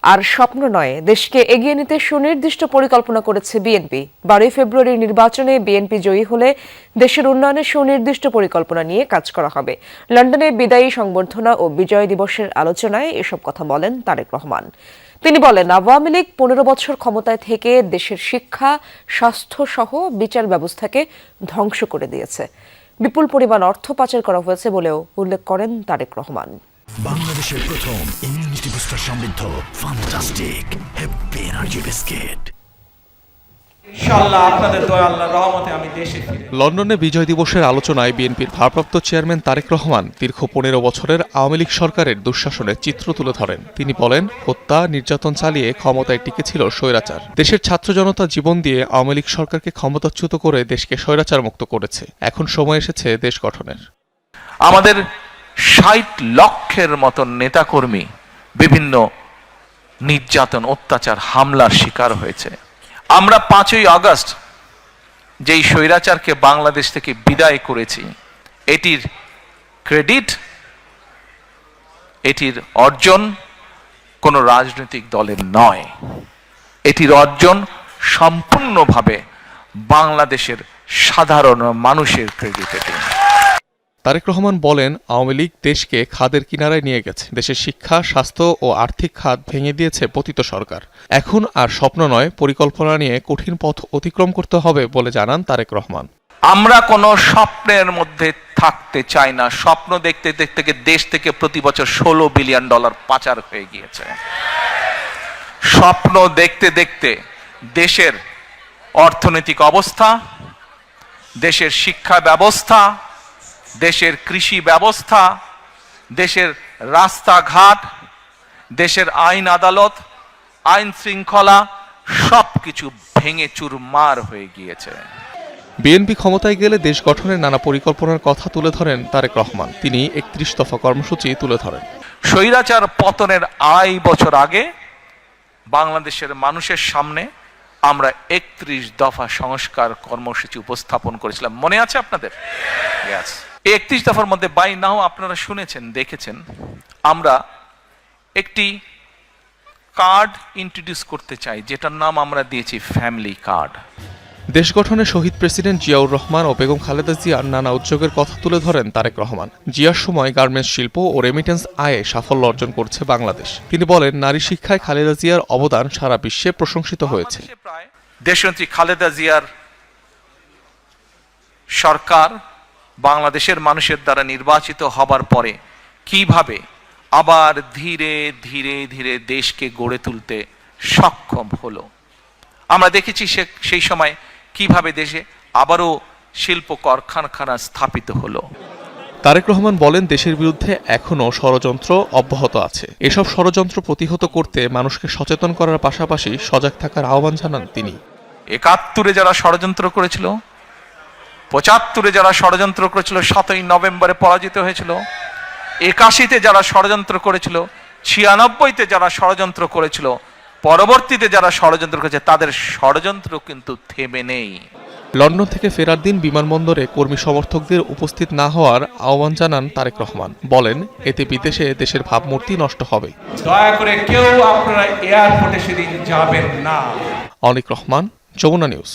আর স্বপ্ন নয়, দেশকে এগিয়ে নিতে সুনির্দিষ্ট পরিকল্পনা করেছে বিএনপি। 12 ফেব্রুয়ারির নির্বাচনে বিএনপি জয়ী হলে দেশের উন্নয়নের সুনির্দিষ্ট পরিকল্পনা নিয়ে কাজ করা হবে। লন্ডনে বিদায়ী সংবর্ধনা ও বিজয় দিবসের আলোচনায় এসব কথা বলেন তারেক রহমান। তিনি বলেন, আওয়ামী লীগ 15 বছর ক্ষমতায় থেকে দেশের শিক্ষা, স্বাস্থ্য সহ বিচার ব্যবস্থাকে ধ্বংস করে দিয়েছে। বিপুল পরিমাণ অর্থ পাচার করা হয়েছে বলেও উল্লেখ করেন তারেক রহমান। বাংলাদেশের প্রথম ইমিউনিটি বুস্টার সমৃদ্ধ ফ্যান্টাস্টিক হ্যাপি এনার্জি বিস্কিট। ইনশাআল্লাহ আপনাদের দয়া আল্লাহর রহমতে আমি দেশে ফিরে। লন্ডনে বিজয় দিবসের আলোচনায় বিএনপির ভারপ্রাপ্ত চেয়ারম্যান তারেক রহমান দীর্ঘ 15 বছরের আওয়ামী লীগ সরকারের দুঃশাসনের চিত্র তুলে ধরেন। তিনি বলেন, হত্যা, নির্যাতন চালিয়ে ক্ষমতায় টিকেছিল স্বৈরাচার। দেশের ছাত্র জনতা জীবন দিয়ে আওয়ামী লীগ সরকারকে ক্ষমতাচ্যুত করে দেশকে স্বৈরাচার মুক্ত করেছে। এখন সময় এসেছে দেশ গঠনের। আমাদের 60 লক্ষের মতন নেতাকর্মী বিভিন্ন নির্যাতন, অত্যাচার, হামলার শিকার হয়েছে। আমরা 5ই আগস্ট যেই স্বৈরাচারকে বাংলাদেশ থেকে বিদায় করেছি, এটির ক্রেডিট, এটির অর্জন কোনো রাজনৈতিক দলের নয়। এটির অর্জন সম্পূর্ণভাবে বাংলাদেশের সাধারণ মানুষের ক্রেডিট। এটি তারেক রহমান বলেন, আওয়ামী লীগ দেশকে খাদের কিনারায় নিয়ে গেছে। দেশের শিক্ষা, স্বাস্থ্য ও আর্থিক খাত ভেঙে দিয়েছে পতিত সরকার। এখন আর স্বপ্ন নয়, পরিকল্পনা নিয়ে কঠিন পথ অতিক্রম করতে হবে বলে জানান তারেক রহমান। আমরা কোনো স্বপ্নের মধ্যে থাকতে চাই না। স্বপ্ন দেখতে দেখতে দেশ থেকে প্রতি বছর $16 বিলিয়ন পাচার হয়ে গিয়েছে। স্বপ্ন দেখতে দেখতে দেশের অর্থনৈতিক অবস্থা, দেশের শিক্ষা ব্যবস্থা, দেশের কৃষি ব্যবস্থা, দেশের রাস্তাঘাট, দেশের আইন আদালত, আইন শৃঙ্খলা সবকিছু ভেঙে চুরমার হয়ে গিয়েছে। বিএনপি ক্ষমতায় গেলে দেশ গঠনের নানা পরিকল্পনার কথা তুলে ধরেন তারেক রহমান। তিনি 31 দফা কর্মসূচি তুলে ধরেন। স্বৈরাচার পতনের 2.5 বছর আগে বাংলাদেশের মানুষের সামনে আমরা 31 দফা সংস্কার কর্মসূচি উপস্থাপন করেছিলাম। মনে আছে আপনাদের? 31 দফার মধ্যে বাই নাও আপনারা শুনেছেন, দেখেছেন, আমরা একটি কার্ড ইন্ট্রোডিউস করতে চাই, যেটার নাম আমরা দিয়েছি ফ্যামিলি কার্ড। দেশ গঠনে শহীদ প্রেসিডেন্ট জিয়াউর রহমান ও বেগম খালেদা জিয়ার নানা উদ্যোগের কথা তুলে ধরেন তারেক রহমান। জিয়ার সময় গার্মেন্টস শিল্প ও রেমিটেন্স আয়ে সাফল্য অর্জন করছে বাংলাদেশ। তিনি বলেন, নারী শিক্ষায় খালেদা জিয়ার অবদান সারা বিশ্বে প্রশংসিত হয়েছে। দেশনেত্রী খালেদা জিয়ার সরকার বাংলাদেশের মানুষের দ্বারা নির্বাচিত হবার পরে কিভাবে আবার ধীরে ধীরে ধীরে দেশকে গড়ে তুলতে সক্ষম হলো। আমরা দেখেছি সেই সময় কিভাবে দেশে আবারও শিল্প কারখানা স্থাপিত হলো। তারেক রহমান বলেন, দেশের বিরুদ্ধে এখনও ষড়যন্ত্র অব্যাহত আছে। এসব ষড়যন্ত্র প্রতিহত করতে মানুষকে সচেতন করার পাশাপাশি সজাগ থাকার আহ্বান জানান তিনি। 71-এ যারা ষড়যন্ত্র করেছিল, 75-এ যারা ষড়যন্ত্র করেছিল, 7ই নভেম্বরে পরাজিত হয়েছিল, 81-তে যারা ষড়যন্ত্র করেছিল, 96-তে যারা ষড়যন্ত্র করেছিল, পরবর্তীতে যারা ষড়যন্ত্র করেছে, তাদের ষড়যন্ত্র কিন্তু থেমে নেই। লন্ডন থেকে ফেরার দিন বিমানবন্দরে কর্মী সমর্থকদের উপস্থিত না হওয়ার আহ্বান জানান তারেক রহমান। বলেন, এতে বিদেশে দেশের ভাবমূর্তি নষ্ট হবে। দয়া করে কেউ আপনারা এয়ারপোর্টে সেদিন যাবেন না। অনিক রহমান, যমুনা নিউজ।